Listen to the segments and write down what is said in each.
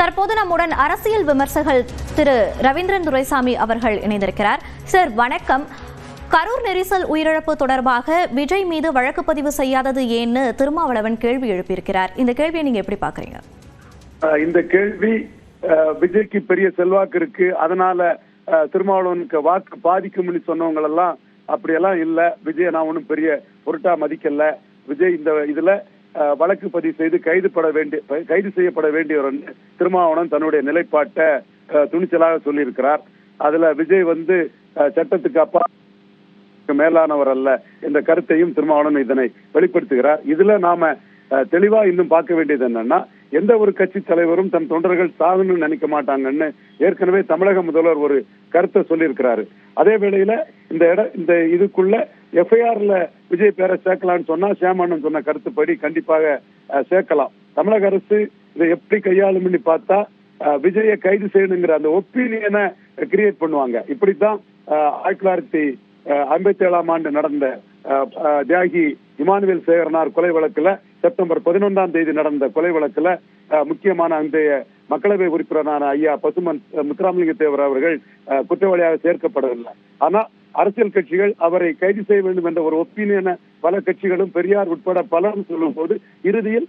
தற்போது நம்முடன் அரசியல் விமர்சகர் திரு ரவீந்திரன் துரைசாமி அவர்கள் இணைந்திருக்கிறார். சார் வணக்கம். கரூர் நெரிசல் உயிரிழப்பு தொடர்பாக விஜய் மீது வழக்கு பதிவு செய்யாதது ஏன்னு திருமாவளவன் கேள்வி எழுப்பியிருக்கிறார். இந்த கேள்வியை நீங்க எப்படி பாக்குறீங்க? இந்த கேள்வி விஜய்க்கு பெரிய செல்வாக்கு இருக்கு, அதனால திருமாவளவனுக்கு வாக்கு பாதிக்கும்னு சொன்னவங்க எல்லாம் அப்படியெல்லாம் இல்ல. விஜய் நான் ஒன்னும் பெரிய பொருட்டா மதிக்கல. விஜய் இந்த இதுல வழக்கு பதிவு செய்து கைது செய்யப்பட வேண்டியவர் திருமாவளவன் தன்னுடைய நிலைப்பாட்டை துணிச்சலாக சொல்லியிருக்கிறார். அதுல விஜய் சட்டத்துக்கு அப்பா மேலானவர் அல்ல என்ற கருத்தையும் திருமாவளவன் இதனை வெளிப்படுத்துகிறார். இதுல நாம தெளிவா இன்னும் பார்க்க வேண்டியது என்னன்னா, எந்த ஒரு கட்சி தலைவரும் தன் தொண்டர்கள் சாகணும்னு நினைக்க மாட்டாங்கன்னு ஏற்கனவே தமிழக முதல்வர் ஒரு கருத்தை சொல்லியிருக்கிறாரு. அதே வேளையில இந்த இதுக்குள்ள எஃப்ஐஆர்ல விஜய் பேரை சேர்க்கலாம்னு சொன்னா சேமானன் சொன்ன கருத்துப்படி கண்டிப்பாக சேர்க்கலாம். தமிழக அரசு இதை எப்படி கையாளும்னு பார்த்தா விஜயை கைது செய்யணுங்கிற அந்த ஒப்பீனியனை கிரியேட் பண்ணுவாங்க. இப்படித்தான் 1957 நடந்த தியாகி இமானுவேல் சேகரனார் கொலை வழக்குல செப்டம்பர் 11 நடந்த கொலை வழக்குல முக்கியமான அந்த மக்களவை உறுப்பினரான ஐயா பசுமன் முத்துராமலிங்க தேவர் அவர்கள் குற்றவாளியாக சேர்க்கப்படவில்லை. ஆனா அரசியல் கட்சிகள் அவரை கைது செய்ய வேண்டும் என்ற ஒரு ஒப்பீனியனை பல கட்சிகளும் பெரியார் உட்பட பலரும் சொல்லும் போது இறுதியில்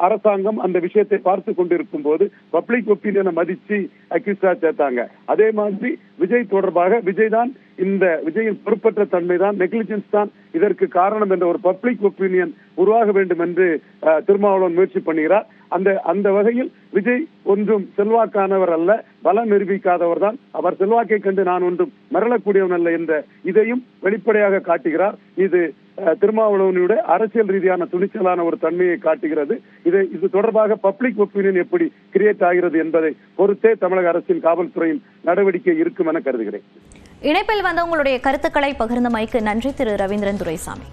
அரசாங்கம் அந்த விஷயத்தை பார்த்து கொண்டிருக்கும் போது பப்ளிக் ஒப்பீனியனை மதிச்சு அக்யூஸ்டா சேர்த்தாங்க. அதே மாதிரி விஜய் தொடர்பாக விஜயின் பொறுப்பற்ற தன்மை தான், நெக்லிஜென்ஸ் தான் இதற்கு காரணம் என்ற ஒரு பப்ளிக் ஒப்பீனியன் உருவாக வேண்டும் என்று திருமாவளவன் முயற்சி பண்ணுகிறார். அந்த வகையில் விஜய் ஒன்றும் செல்வாக்கானவர் அல்ல, பலம் நிரூபிக்காதவர் தான். அவர் செல்வாக்கை கண்டு நான் ஒன்றும் மரளக்கூடியவன் அல்ல என்ற இதையும் வெளிப்படையாக காட்டுகிறார். இது திருமாவளவனுடைய அரசியல் ரீதியான துணிச்சலான ஒரு தன்மையை காட்டுகிறது. இது தொடர்பாக பப்ளிக் ஒப்பீனியன் எப்படி கிரியேட் ஆகிறது என்பதை பொறுத்தே தமிழக அரசின் காவல்துறையின் நடவடிக்கை இருக்கும் என கருதுகிறேன். இணைப்பில் வந்தவங்களுடைய கருத்துக்களை பகிர்ந்தமைக்கு நன்றி திரு ரவீந்திரன் துரைசாமி.